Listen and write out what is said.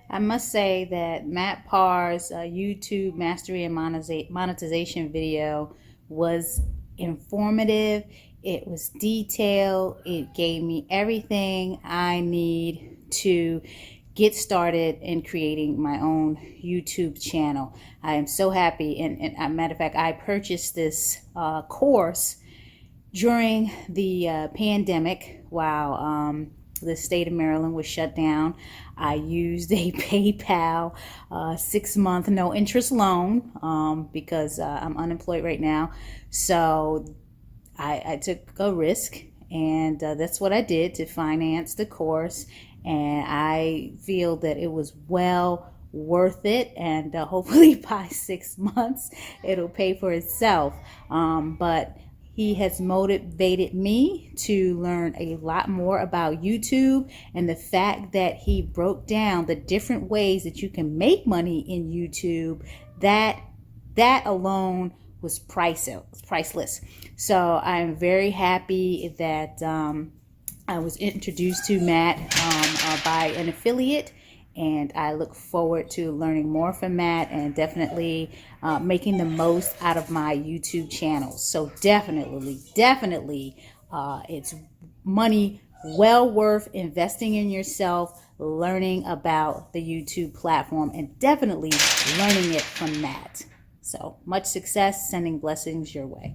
I must say that Matt Parr's YouTube Mastery and Monetization video was informative. It was detailed. It gave me everything I need to get started in creating my own YouTube channel. I am so happy. And as a matter of fact, I purchased this course during the pandemic while the state of Maryland was shut down. I used a PayPal 6-month no interest loan because I'm unemployed right now. So I took a risk, and that's what I did to finance the course. And I feel that it was well worth it, and hopefully by 6 months it'll pay for itself. But he has motivated me to learn a lot more about YouTube, and the fact that he broke down the different ways that you can make money in YouTube, that alone was priceless. So I'm very happy that I was introduced to Matt by an affiliate, and I look forward to learning more from Matt and definitely making the most out of my YouTube channel. So definitely, it's money well worth investing in yourself, learning about the YouTube platform, and definitely learning it from Matt. So much success, sending blessings your way.